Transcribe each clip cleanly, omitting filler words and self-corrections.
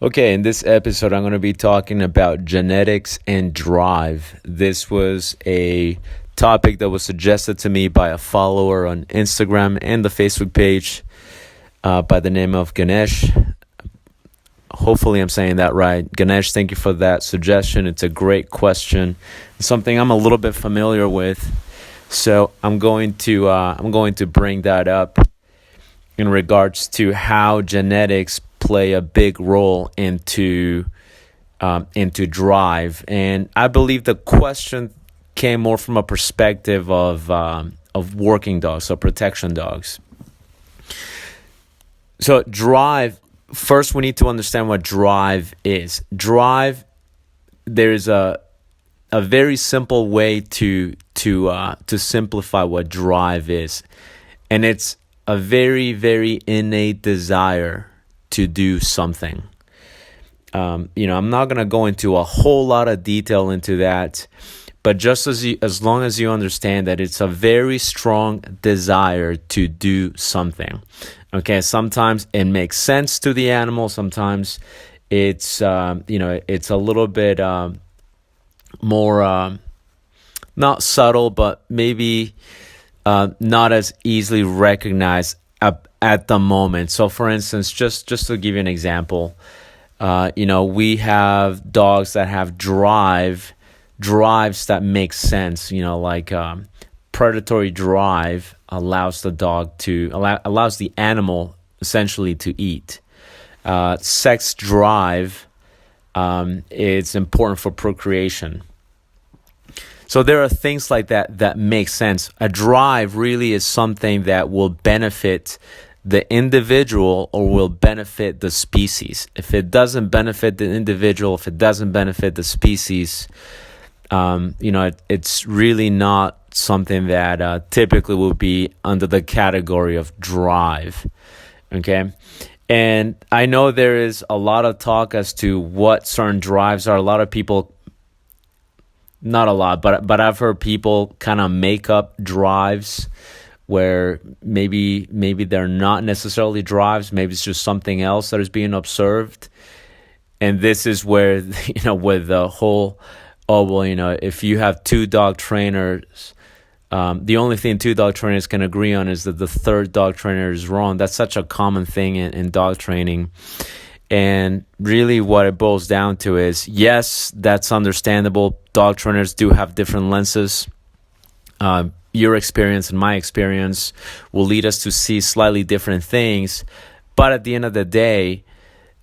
Okay, in this episode, I'm going to be talking about genetics and drive. This was a topic that was suggested to me by a follower on Instagram and the Facebook page by the name of Ganesh. Hopefully, I'm saying that right. Ganesh, thank you for that suggestion. It's a great question, something I'm a little bit familiar with. So I'm going to bring that up in regards to how genetics play a big role into drive. And I believe the question came more from a perspective of working dogs, so protection dogs. So drive. First, we need to understand what drive is. Drive. There's a very simple way to simplify what drive is, and it's a very, very innate desire to do something. I'm not gonna go into a whole lot of detail into that, but just as long as you understand that it's a very strong desire to do something. Okay, sometimes it makes sense to the animal. Sometimes it's a little bit more not subtle, but maybe not as easily recognized at the moment. So, for instance, just to give you an example, we have dogs that have drives that make sense. Like predatory drive allows allows the animal essentially to eat. Sex drive is important for procreation. So there are things like that make sense. A drive really is something that will benefit the individual or will benefit the species. If it doesn't benefit the individual, if it doesn't benefit the species, it's really not something that typically will be under the category of drive. Okay. And I know there is a lot of talk as to what certain drives are. A lot of people, not a lot, but I've heard people kind of make up drives where maybe they're not necessarily drives. Maybe it's just something else that is being observed. And this is where, with the whole, if you have two dog trainers, the only thing two dog trainers can agree on is that the third dog trainer is wrong. That's such a common thing in dog training. And really what it boils down to is, yes, that's understandable. Dog trainers do have different lenses. Your experience and my experience will lead us to see slightly different things. But at the end of the day,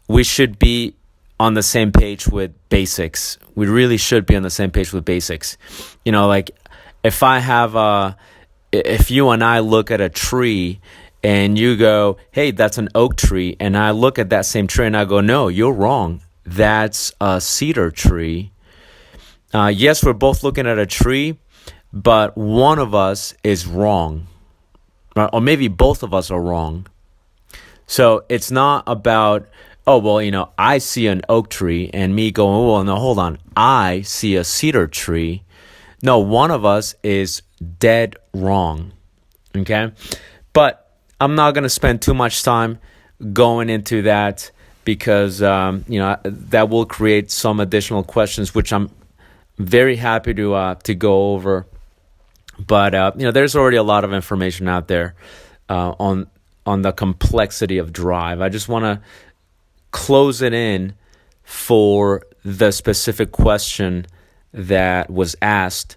we should be on the same page with basics. We really should be on the same page with basics. Like if you and I look at a tree and you go, hey, that's an oak tree. And I look at that same tree and I go, no, you're wrong. That's a cedar tree. Yes, we're both looking at a tree, but one of us is wrong. Right? Or maybe both of us are wrong. So it's not about, I see an oak tree and me going, oh, well, no, hold on. I see a cedar tree. No, one of us is dead wrong. Okay? But I'm not going to spend too much time going into that because, that will create some additional questions, which I'm very happy to go over. But, there's already a lot of information out there on the complexity of drive. I just want to close it in for the specific question that was asked.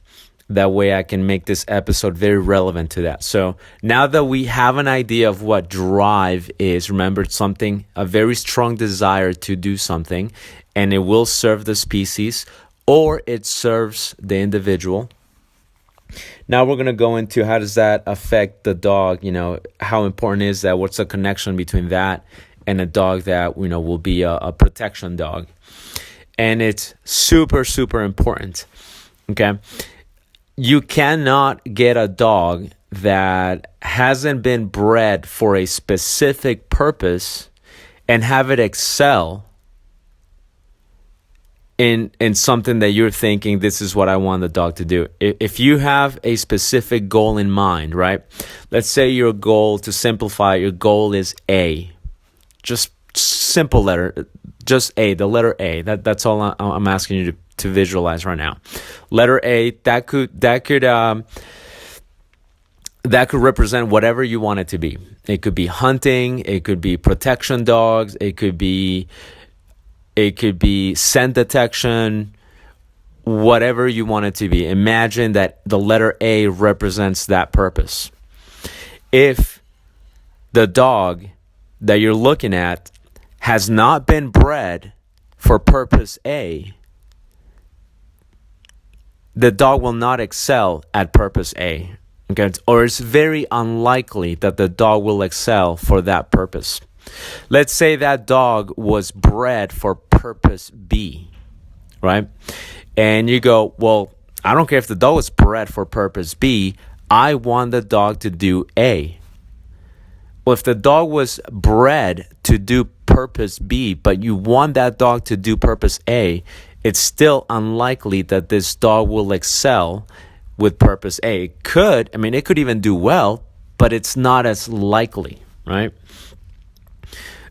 That way I can make this episode very relevant to that. So now that we have an idea of what drive is, remember it's a very strong desire to do something, and it will serve the species or it serves the individual. Now we're going to go into how does that affect the dog, how important is that? What's the connection between that and a dog that, will be a protection dog? And it's super, super important, okay? You cannot get a dog that hasn't been bred for a specific purpose and have it excel in something that you're thinking, this is what I want the dog to do. If you have a specific goal in mind, right? Let's say your goal, to simplify, your goal is A. Just simple letter, just A, the letter A. That's all I'm asking you to visualize right now. Letter A, that could represent whatever you want it to be. It could be hunting, it could be protection dogs, it could be scent detection, whatever you want it to be. Imagine that the letter A represents that purpose. If the dog that you're looking at has not been bred for purpose A, the dog will not excel at purpose A. Okay? Or it's very unlikely that the dog will excel for that purpose. Let's say that dog was bred for purpose B, right? And you go, well, I don't care if the dog was bred for purpose B. I want the dog to do A. Well, if the dog was bred to do purpose B, but you want that dog to do purpose A, it's still unlikely that this dog will excel with purpose A. It could even do well, but it's not as likely, right?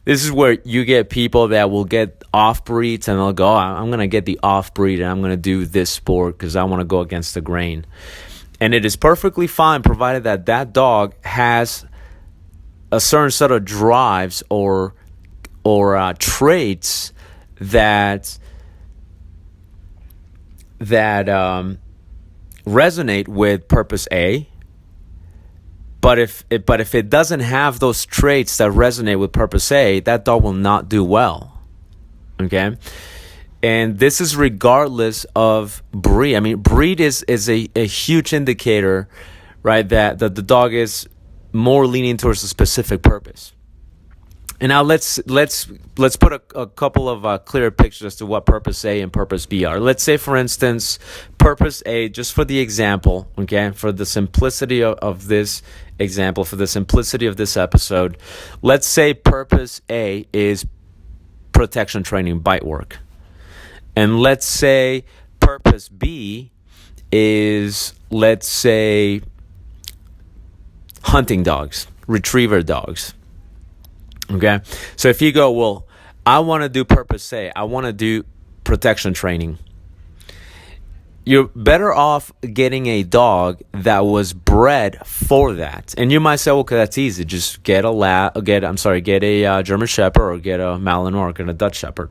This is where you get people that will get off-breeds and they'll go, I'm going to get the off-breed and I'm going to do this sport because I want to go against the grain. And it is perfectly fine provided that that dog has a certain set of drives or traits that resonate with purpose A. But if it doesn't have those traits that resonate with purpose A, that dog will not do well. Okay? And this is regardless of breed. I mean, breed is a huge indicator, right, that the dog is more leaning towards a specific purpose. And now let's put a couple of clear pictures as to what purpose A and purpose B are. Let's say, for instance, purpose A, just for the example, okay, for the simplicity of this example, for the simplicity of this episode, let's say purpose A is protection training, bite work. And let's say purpose B is, let's say, hunting dogs, retriever dogs. Okay, so if you go, well, I want to do purpose A, I want to do protection training, you're better off getting a dog that was bred for that. And you might say, okay, that's easy. Just get a German Shepherd or get a Malinois or get a Dutch Shepherd,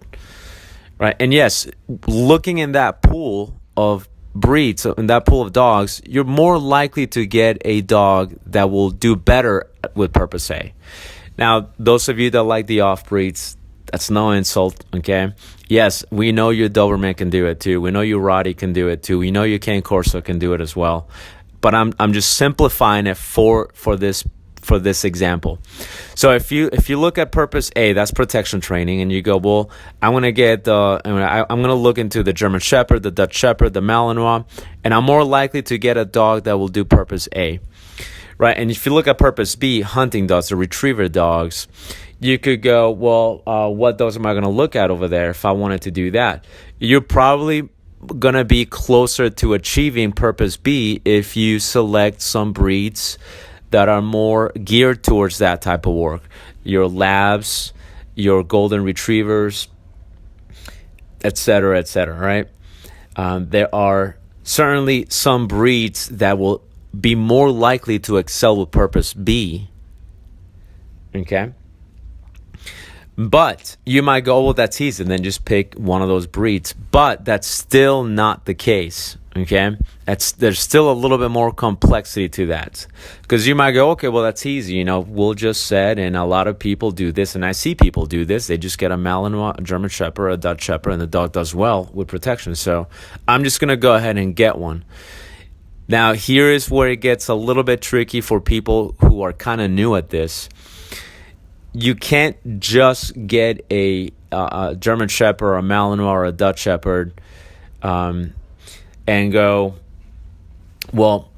right? And yes, looking in that pool of breeds, so in that pool of dogs, you're more likely to get a dog that will do better with purpose A. Now, those of you that like the off-breeds, that's no insult, okay? Yes, we know your Doberman can do it too. We know your Rottie can do it too. We know your Cane Corso can do it as well. But I'm just simplifying it for this example. So if you look at purpose A, that's protection training, and you go, well, I'm gonna look into the German Shepherd, the Dutch Shepherd, the Malinois, and I'm more likely to get a dog that will do purpose A. Right, and if you look at purpose B, hunting dogs, the retriever dogs, you could go, well, what dogs am I going to look at over there if I wanted to do that? You're probably going to be closer to achieving purpose B if you select some breeds that are more geared towards that type of work. Your labs, your golden retrievers, etc., right? There are certainly some breeds that will be more likely to excel with purpose B. Okay? But you might go, well, that's easy, and then just pick one of those breeds. But that's still not the case. Okay? There's still a little bit more complexity to that. Because you might go, okay, well, that's easy. We'll just said, and a lot of people do this, and I see people do this. They just get a Malinois, a German Shepherd, a Dutch Shepherd, and the dog does well with protection. So I'm just going to go ahead and get one. Now, here is where it gets a little bit tricky for people who are kind of new at this. You can't just get a German Shepherd or a Malinois or a Dutch Shepherd and go, well,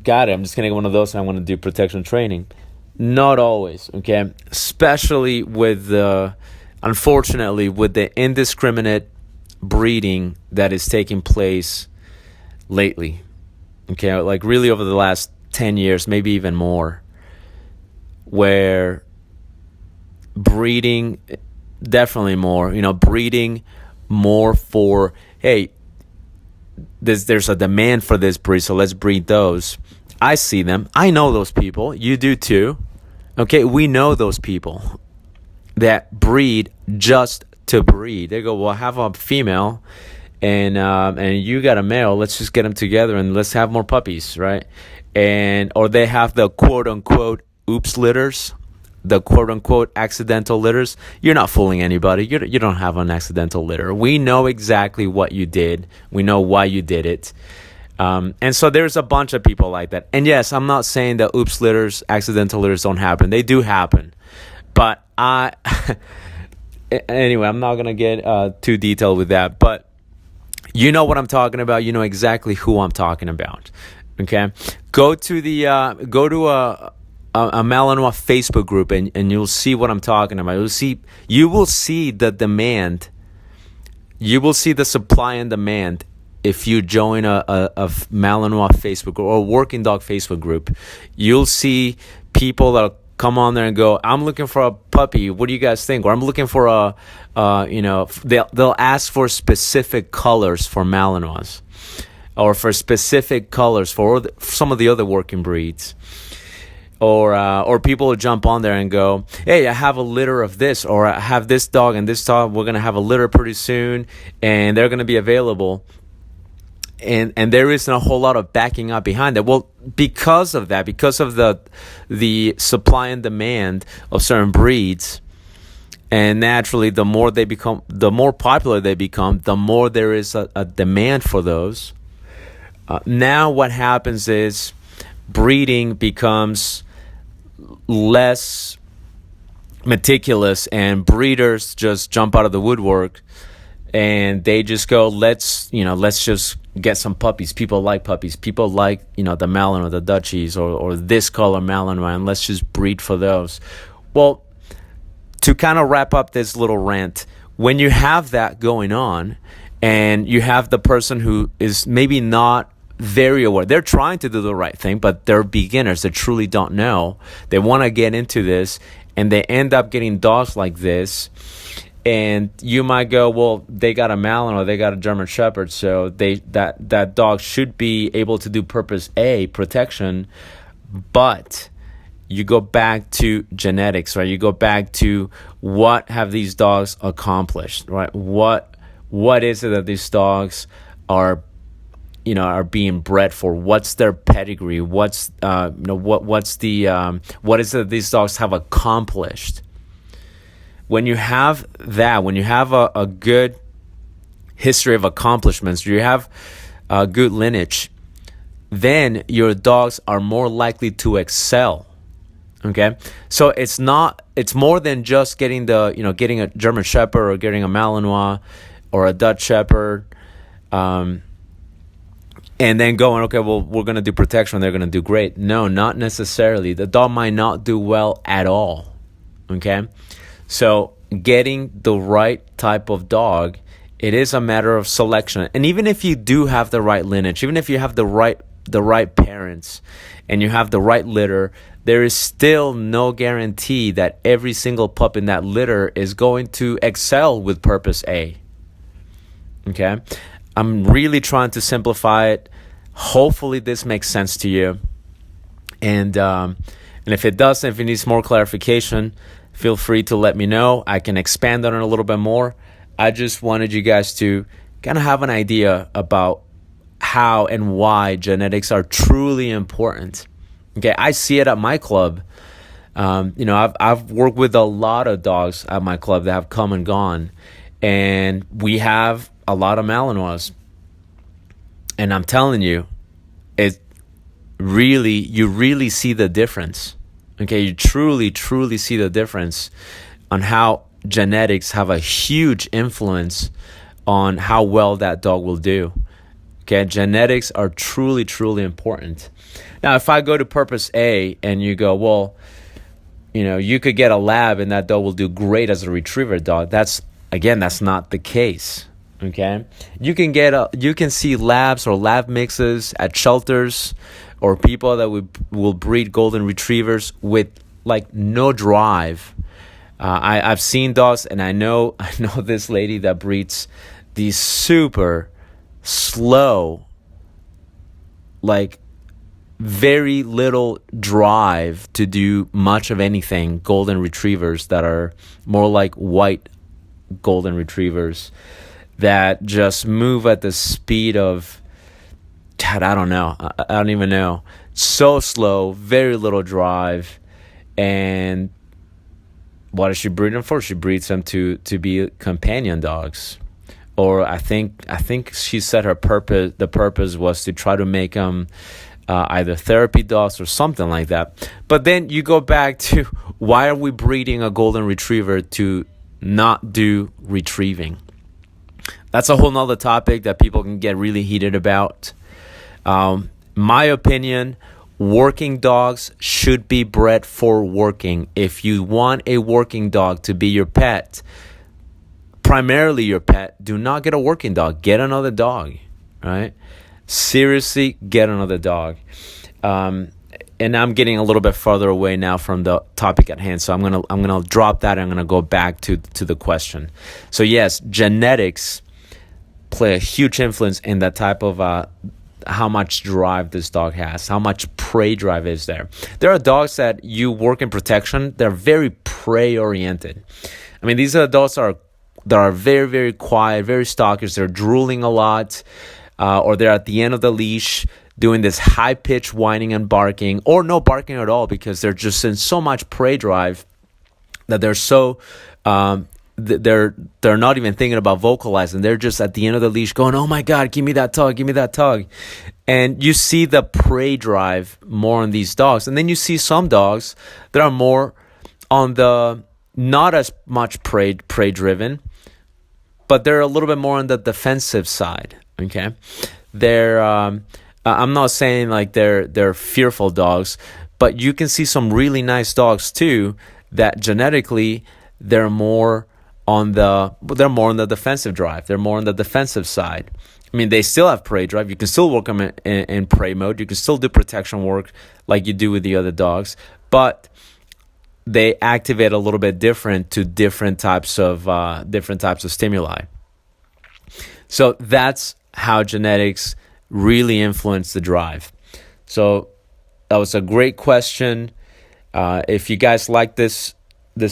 got it, I'm just going to get one of those and I want to do protection training. Not always, okay? Especially unfortunately, with the indiscriminate breeding that is taking place lately. Okay, like really over the last 10 years, maybe even more, where breeding definitely more. Breeding more for, hey, there's a demand for this breed, so let's breed those. I see them. I know those people. You do too. Okay, we know those people that breed just to breed. They go, well, I have a female, and you got a male. Let's just get them together and let's have more puppies, right? Or they have the quote unquote oops litters, the quote unquote accidental litters. You're not fooling anybody. You don't have an accidental litter. We know exactly what you did. We know why you did it. And so there's a bunch of people like that. And yes, I'm not saying that oops litters, accidental litters don't happen. They do happen. But anyway, I'm not going to get too detailed with that. But you know what I'm talking about. You know exactly who I'm talking about. Okay? Go to a Malinois Facebook group and you'll see what I'm talking about. You will see the demand. You will see the supply and demand if you join a Malinois Facebook group or a working dog Facebook group. You'll see people that'll come on there and go, I'm looking for a puppy. What do you guys think? Or I'm looking for they'll ask for specific colors for Malinois, or for specific colors for some of the other working breeds. Or people will jump on there and go, hey, I have a litter of this, or I have this dog and this dog. We're going to have a litter pretty soon, and they're going to be available. And there isn't a whole lot of backing up behind that. Well, because of that, because of the supply and demand of certain breeds, and naturally, the more popular they become, the more there is a demand for those. Now what happens is breeding becomes less meticulous, and breeders just jump out of the woodwork and they just go, let's just get some puppies. People like puppies. People like, the Malinois, the Dutchies, or this color Malinois, and let's just breed for those. Well, to kind of wrap up this little rant, when you have that going on and you have the person who is maybe not very aware, they're trying to do the right thing, but they're beginners. They truly don't know. They want to get into this, and they end up getting dogs like this. And you might go, well, they got a Malinois, they got a German Shepherd, so that dog should be able to do purpose A, protection. But you go back to genetics, right? You go back to what have these dogs accomplished, right? What is it that these dogs are being bred for? What's their pedigree? What is it that these dogs have accomplished? When you have that, when you have a good history of accomplishments, you have a good lineage, then your dogs are more likely to excel. Okay, so it's more than just getting getting a German Shepherd or getting a Malinois or a Dutch Shepherd, and then going, okay, well, we're going to do protection, they're going to do great. No, not necessarily. The dog might not do well at all. Okay, so getting the right type of dog, it is a matter of selection. And even if you do have the right lineage, even if you have the right parents and you have the right litter, there is still no guarantee that every single pup in that litter is going to excel with purpose A. Okay, I'm really trying to simplify it. Hopefully this makes sense to you. And if it doesn't, if it needs more clarification, feel free to let me know. I can expand on it a little bit more. I just wanted you guys to kind of have an idea about how and why genetics are truly important. Okay, I see it at my club. I've worked with a lot of dogs at my club that have come and gone, and we have a lot of Malinois. And I'm telling you, you really see the difference. Okay, you truly see the difference on how genetics have a huge influence on how well that dog will do. Okay, genetics are truly important. Now, if I go to purpose A and you go, well, you could get a lab and that dog will do great as a retriever dog. That's not the case. Okay, you can see labs or lab mixes at shelters, or people that will breed golden retrievers with like no drive, I've seen dogs, and I know this lady that breeds these super slow, like very little drive to do much of anything, golden retrievers that are more like white golden retrievers that just move at the speed of, God, I don't know. I don't even know. So slow, very little drive. And what does she breed them for? She breeds them to be companion dogs. Or I think she said the purpose was to try to make them either therapy dogs or something like that. But then you go back to, why are we breeding a golden retriever to not do retrieving? That's a whole nother topic that people can get really heated about. My opinion, working dogs should be bred for working. If you want a working dog to be your pet, primarily your pet, do not get a working dog. Get another dog, right? Seriously, get another dog. And I'm getting a little bit further away now from the topic at hand, so I'm gonna drop that. And I'm gonna go back to the question. So yes, genetics play a huge influence in that type of how much drive this dog has, how much prey drive is there. There are dogs that you work in protection, they're very prey oriented. I mean, these are dogs that are very, very quiet, very stalkers. They're drooling a lot, or they're at the end of the leash doing this high-pitched whining and barking, or no barking at all, because they're just in so much prey drive that they're so they're not even thinking about vocalizing. They're just at the end of the leash going, "Oh my God, give me that tug." And you see the prey drive more on these dogs. And then you see some dogs that are more on the not as much prey driven, but they're a little bit more on the defensive side. Okay, they're I'm not saying like they're fearful dogs, but you can see some really nice dogs too that genetically they're more on the defensive drive. They're more on the defensive side. I mean, they still have prey drive. You can still work them in prey mode. You can still do protection work like you do with the other dogs, but they activate a little bit different to different types of stimuli. So that's how genetics really influence the drive. So that was a great question. If you guys like this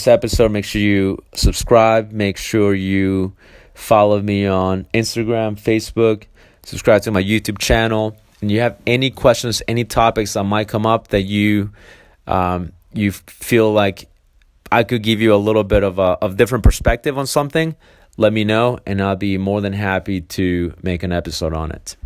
episode, make sure you subscribe. Make sure you follow me on Instagram, Facebook. Subscribe to my YouTube channel. And you have any questions, any topics that might come up that you feel like I could give you a little bit of a different perspective on something, let me know, and I'll be more than happy to make an episode on it.